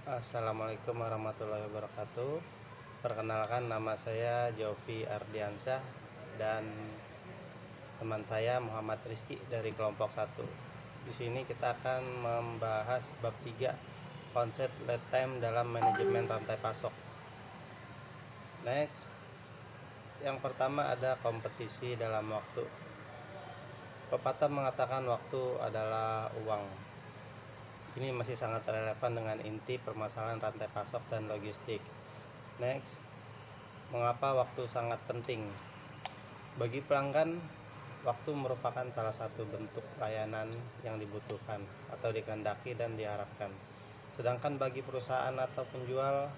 Assalamualaikum warahmatullahi wabarakatuh. Perkenalkan, nama saya Jovi Ardiansyah dan teman saya Muhammad Rizky dari kelompok 1. Di sini kita akan membahas bab 3, konsep lead time dalam manajemen rantai pasok. Next, yang pertama ada kompetisi dalam waktu. Pepatah mengatakan waktu adalah uang. Ini masih sangat relevan dengan inti permasalahan rantai pasok dan logistik. Next, mengapa waktu sangat penting? Bagi pelanggan, waktu merupakan salah satu bentuk layanan yang dibutuhkan atau dikehendaki dan diharapkan. Sedangkan bagi perusahaan atau penjual,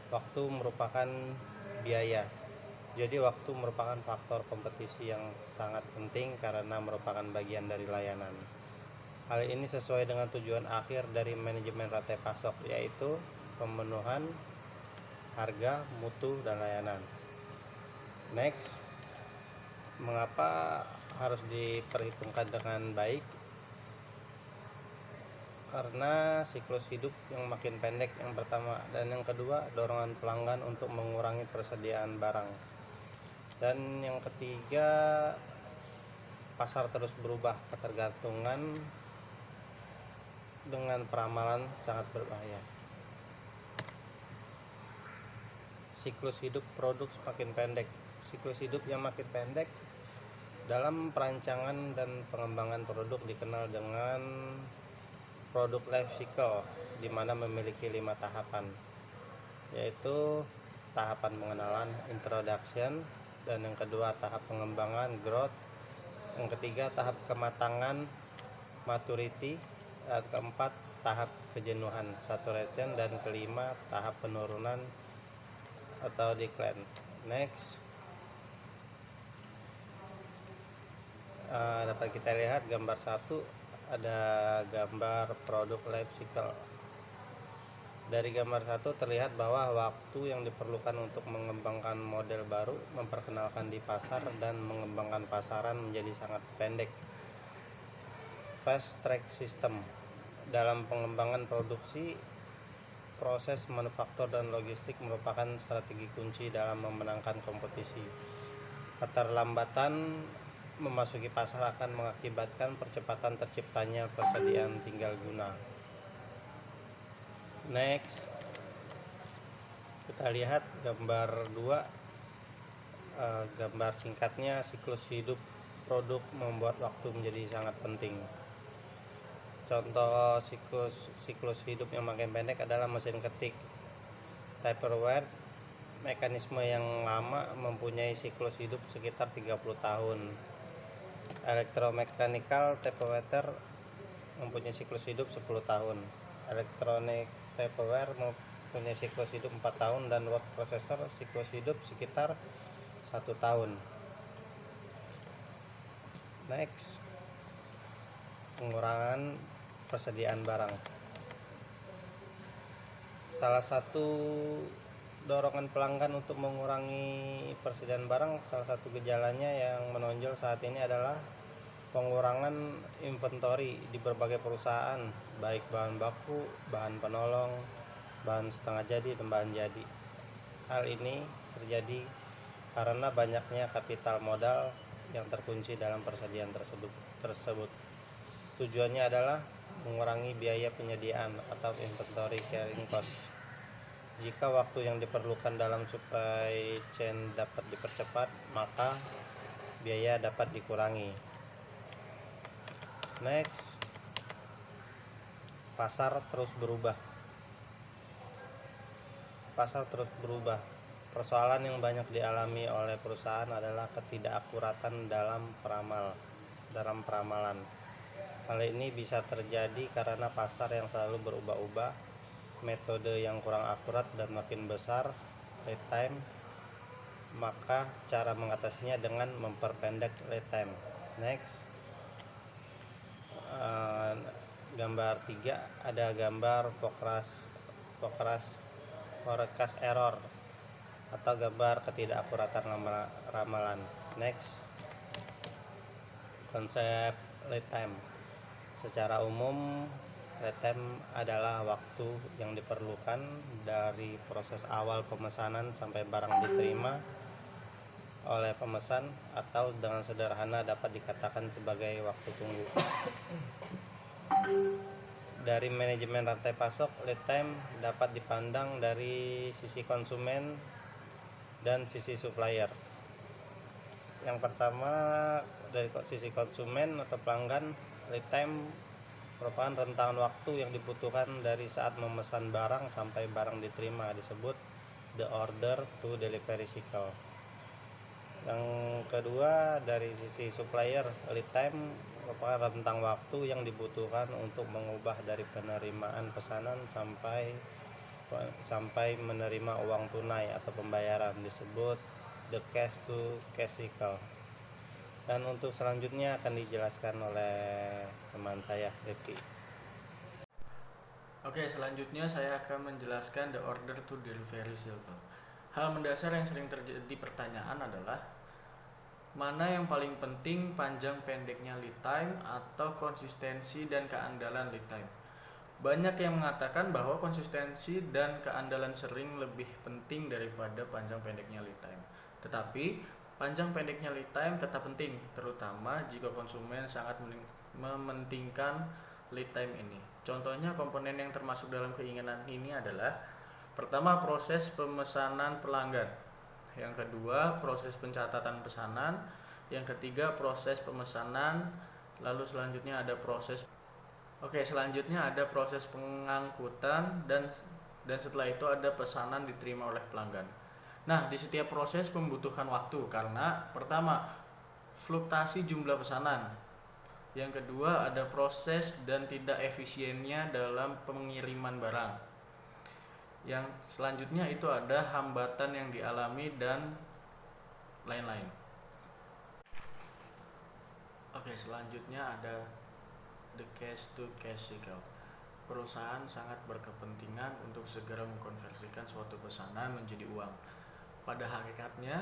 waktu merupakan biaya. Jadi waktu merupakan faktor kompetisi yang sangat penting karena merupakan bagian dari layanan. Hal ini sesuai dengan tujuan akhir dari manajemen rantai pasok, yaitu pemenuhan harga, mutu, dan layanan. Next, mengapa harus diperhitungkan dengan baik? Karena siklus hidup yang makin pendek, yang pertama, dan yang kedua, dorongan pelanggan untuk mengurangi persediaan barang. Dan yang ketiga, pasar terus berubah, ketergantungan dengan peramalan sangat berbahaya. Siklus hidup produk semakin pendek. Siklus hidup yang makin pendek dalam perancangan dan pengembangan produk dikenal dengan product life cycle, di mana memiliki 5 tahapan, yaitu tahapan pengenalan introduction, dan yang kedua tahap pengembangan growth, yang ketiga tahap kematangan maturity, dan keempat tahap kejenuhan saturation, dan kelima tahap penurunan atau decline. Next, dapat kita lihat gambar 1, ada gambar produk life cycle. Dari gambar 1 terlihat bahwa waktu yang diperlukan untuk mengembangkan model baru, memperkenalkan di pasar, dan mengembangkan pasaran menjadi sangat pendek. Fast track system. Dalam pengembangan produksi, proses manufaktur dan logistik merupakan strategi kunci dalam memenangkan kompetisi. Keterlambatan memasuki pasar akan mengakibatkan percepatan terciptanya persediaan tinggal guna. Next, kita lihat gambar 2, gambar singkatnya siklus hidup produk membuat waktu menjadi sangat penting. Contoh siklus hidup yang makin pendek adalah mesin ketik. Tupperware, mekanisme yang lama, mempunyai siklus hidup sekitar 30 tahun. Electromechanical Tupperware mempunyai siklus hidup 10 tahun. Electronic Tupperware mempunyai siklus hidup 4 tahun, dan word processor siklus hidup sekitar 1 tahun. Next, pengurangan persediaan barang. Salah satu dorongan pelanggan untuk mengurangi persediaan barang, salah satu gejalanya yang menonjol saat ini adalah pengurangan inventory di berbagai perusahaan, baik bahan baku, bahan penolong, bahan setengah jadi, dan bahan jadi. Hal ini terjadi karena banyaknya kapital modal yang terkunci dalam persediaan tersebut. Tujuannya adalah mengurangi biaya penyediaan atau inventory carrying cost. Jika waktu yang diperlukan dalam supply chain dapat dipercepat, maka biaya dapat dikurangi. Next, pasar terus berubah. Persoalan yang banyak dialami oleh perusahaan adalah ketidakakuratan dalam peramalan. Hal ini bisa terjadi karena pasar yang selalu berubah-ubah, metode yang kurang akurat, dan makin besar lead time. Maka cara mengatasinya dengan memperpendek lead time. Next, gambar 3, ada gambar forecast error atau gambar ketidakakuratan ramalan. Next, konsep lead time. Secara umum, Lead time adalah waktu yang diperlukan dari proses awal pemesanan sampai barang diterima oleh pemesan, atau dengan sederhana dapat dikatakan sebagai waktu tunggu. Dari manajemen rantai pasok, lead time dapat dipandang dari sisi konsumen dan sisi supplier. Yang pertama, dari sisi konsumen atau pelanggan, lead time merupakan rentang waktu yang dibutuhkan dari saat memesan barang sampai barang diterima, disebut the order to delivery cycle. Yang kedua, dari sisi supplier, lead time merupakan rentang waktu yang dibutuhkan untuk mengubah dari penerimaan pesanan sampai menerima uang tunai atau pembayaran, disebut the cash to cash cycle. Dan untuk selanjutnya akan dijelaskan oleh teman saya, Rifki. Oke, selanjutnya saya akan menjelaskan the order to delivery cycle. Hal mendasar yang sering terjadi pertanyaan adalah mana yang paling penting, panjang pendeknya lead time atau konsistensi dan keandalan lead time. Banyak yang mengatakan bahwa konsistensi dan keandalan sering lebih penting daripada panjang pendeknya lead time. Tetapi panjang pendeknya lead time tetap penting, terutama jika konsumen sangat mementingkan lead time ini. Contohnya komponen yang termasuk dalam keinginan ini adalah: pertama, proses pemesanan pelanggan; yang kedua, proses pencatatan pesanan; yang ketiga, proses pemesanan; lalu selanjutnya ada proses pengangkutan, dan setelah itu ada pesanan diterima oleh pelanggan. Nah, di setiap proses membutuhkan waktu karena pertama, fluktuasi jumlah pesanan; yang kedua, ada proses dan tidak efisiennya dalam pengiriman barang; yang selanjutnya itu ada hambatan yang dialami, dan lain-lain. Oke, selanjutnya ada the cash to cash cycle. Perusahaan sangat berkepentingan untuk segera mengkonversikan suatu pesanan menjadi uang. Pada hakikatnya,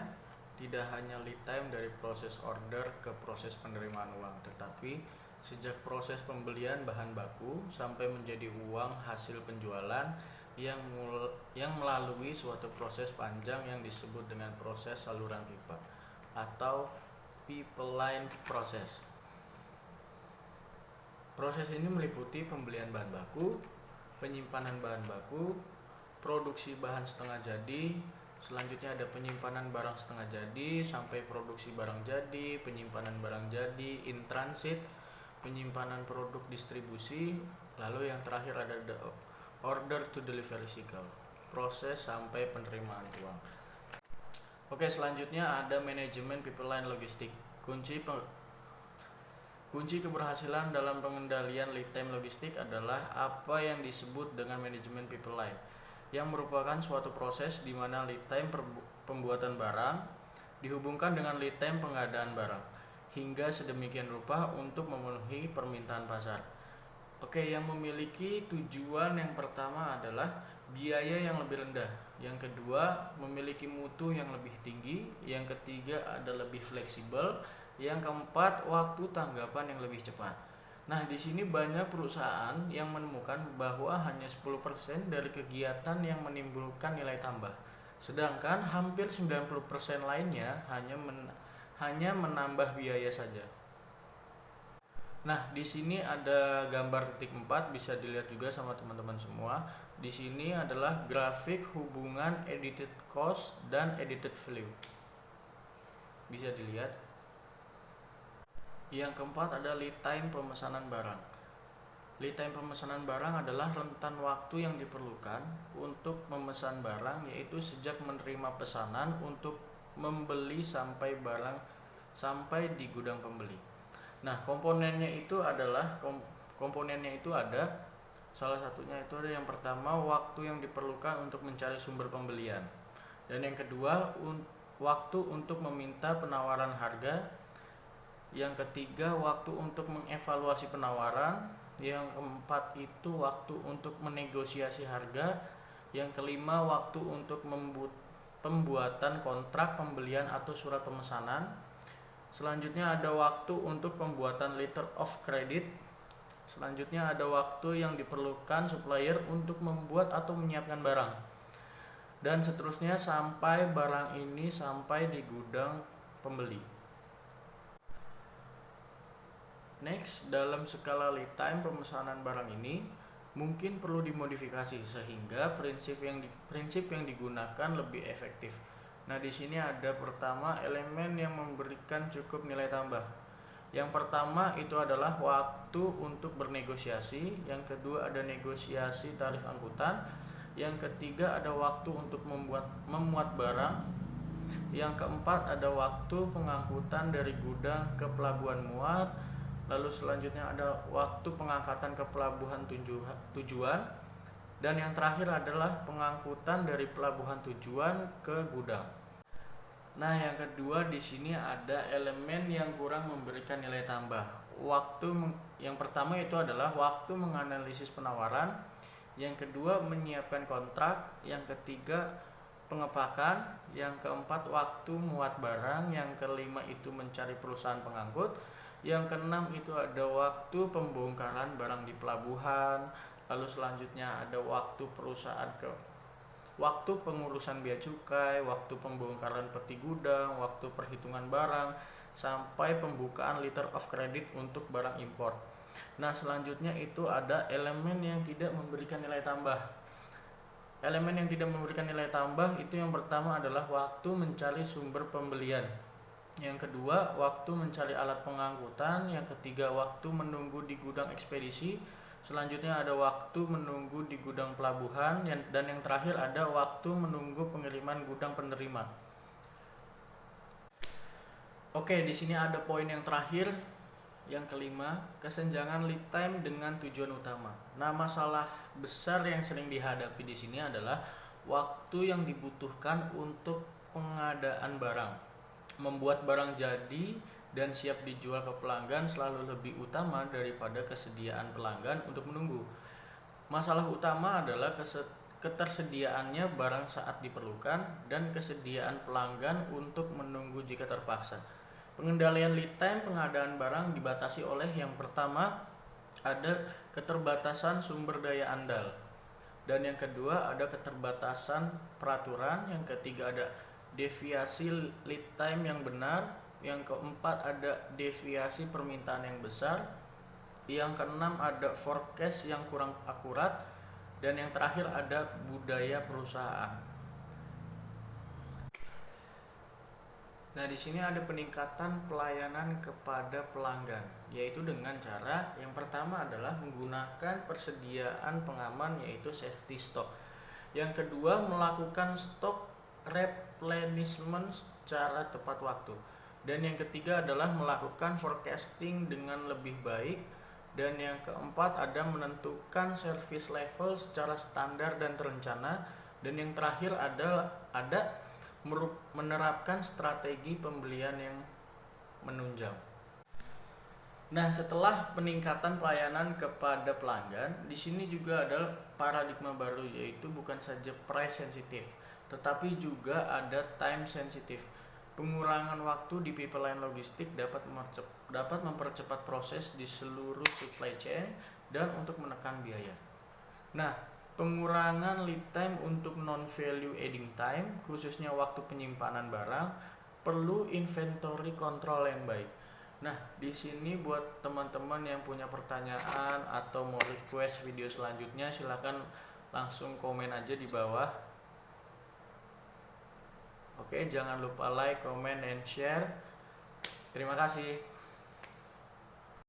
tidak hanya lead time dari proses order ke proses penerimaan uang, tetapi sejak proses pembelian bahan baku sampai menjadi uang hasil penjualan yang melalui suatu proses panjang yang disebut dengan proses saluran pipa atau pipeline process. Proses ini meliputi pembelian bahan baku, penyimpanan bahan baku, produksi bahan setengah jadi, selanjutnya ada penyimpanan barang setengah jadi sampai produksi barang jadi, penyimpanan barang jadi, in transit, penyimpanan produk distribusi, lalu yang terakhir ada the order to delivery cycle, proses sampai penerimaan uang. Oke, selanjutnya ada manajemen pipeline logistik. Kunci keberhasilan dalam pengendalian lead time logistik adalah apa yang disebut dengan manajemen pipeline, yang merupakan suatu proses di mana lead time pembuatan barang dihubungkan dengan lead time pengadaan barang, hingga sedemikian rupa untuk memenuhi permintaan pasar. Oke, yang memiliki tujuan yang pertama adalah biaya yang lebih rendah, yang kedua memiliki mutu yang lebih tinggi, yang ketiga ada lebih fleksibel, yang keempat waktu tanggapan yang lebih cepat. Nah, di sini banyak perusahaan yang menemukan bahwa hanya 10% dari kegiatan yang menimbulkan nilai tambah, sedangkan hampir 90% lainnya hanya menambah biaya saja. Nah, di sini ada gambar titik 4, bisa dilihat juga sama teman-teman semua. Di sini adalah grafik hubungan edited cost dan edited value. Bisa dilihat. Yang keempat ada lead time pemesanan barang. Lead time pemesanan barang adalah rentan waktu yang diperlukan untuk memesan barang, yaitu sejak menerima pesanan untuk membeli sampai barang sampai di gudang pembeli. Nah, komponennya itu ada salah satunya itu ada yang pertama, waktu yang diperlukan untuk mencari sumber pembelian, dan yang kedua waktu untuk meminta penawaran harga, yang ketiga waktu untuk mengevaluasi penawaran, yang keempat itu waktu untuk menegosiasi harga, yang kelima waktu untuk pembuatan kontrak pembelian atau surat pemesanan. Selanjutnya ada waktu untuk pembuatan letter of credit. Selanjutnya ada waktu yang diperlukan supplier untuk membuat atau menyiapkan barang. Dan seterusnya sampai barang ini sampai di gudang pembeli. Next, dalam skala lead time pemesanan barang ini mungkin perlu dimodifikasi sehingga prinsip yang digunakan lebih efektif. Nah, di sini ada pertama elemen yang memberikan cukup nilai tambah. Yang pertama itu adalah waktu untuk bernegosiasi, yang kedua ada negosiasi tarif angkutan, yang ketiga ada waktu untuk memuat barang, yang keempat ada waktu pengangkutan dari gudang ke pelabuhan muat, lalu selanjutnya ada waktu pengangkatan ke pelabuhan tujuan, dan yang terakhir adalah pengangkutan dari pelabuhan tujuan ke gudang. Nah, yang kedua di sini ada elemen yang kurang memberikan nilai tambah. Yang pertama itu adalah waktu menganalisis penawaran, yang kedua menyiapkan kontrak, yang ketiga pengepakan, yang keempat waktu muat barang, yang kelima itu mencari perusahaan pengangkut, yang keenam itu ada waktu pembongkaran barang di pelabuhan, lalu selanjutnya ada waktu waktu pengurusan bea cukai, waktu pembongkaran peti gudang, waktu perhitungan barang, sampai pembukaan letter of credit untuk barang impor. Nah, selanjutnya itu ada elemen yang tidak memberikan nilai tambah. Elemen yang tidak memberikan nilai tambah itu yang pertama adalah waktu mencari sumber pembelian, yang kedua waktu mencari alat pengangkutan, yang ketiga waktu menunggu di gudang ekspedisi, selanjutnya ada waktu menunggu di gudang pelabuhan, dan yang terakhir ada waktu menunggu pengiriman gudang penerima. Oke, di sini ada poin yang terakhir, yang kelima, kesenjangan lead time dengan tujuan utama. Nah, masalah besar yang sering dihadapi di sini adalah waktu yang dibutuhkan untuk pengadaan barang. Membuat barang jadi dan siap dijual ke pelanggan selalu lebih utama daripada kesediaan pelanggan untuk menunggu. Masalah utama adalah ketersediaannya barang saat diperlukan dan kesediaan pelanggan untuk menunggu jika terpaksa. Pengendalian lead time pengadaan barang dibatasi oleh yang pertama ada keterbatasan sumber daya andal, dan yang kedua ada keterbatasan peraturan, yang ketiga ada deviasi lead time yang benar, yang keempat ada deviasi permintaan yang besar, yang keenam ada forecast yang kurang akurat, dan yang terakhir ada budaya perusahaan. Nah, di sini ada peningkatan pelayanan kepada pelanggan, yaitu dengan cara yang pertama adalah menggunakan persediaan pengaman yaitu safety stock. Yang kedua melakukan stok replenishment secara tepat waktu. Dan yang ketiga adalah melakukan forecasting dengan lebih baik, dan yang keempat ada menentukan service level secara standar dan terencana, dan yang terakhir ada menerapkan strategi pembelian yang menunjang. Nah, setelah peningkatan pelayanan kepada pelanggan, di sini juga ada paradigma baru, yaitu bukan saja price sensitive, tetapi juga ada time sensitive. Pengurangan waktu di pipeline logistik dapat mempercepat proses di seluruh supply chain dan untuk menekan biaya. Nah, pengurangan lead time untuk non-value adding time, khususnya waktu penyimpanan barang, perlu inventory control yang baik. Nah, di sini buat teman-teman yang punya pertanyaan atau mau request video selanjutnya, silakan langsung komen aja di bawah. Oke, jangan lupa like, comment, and share. Terima kasih.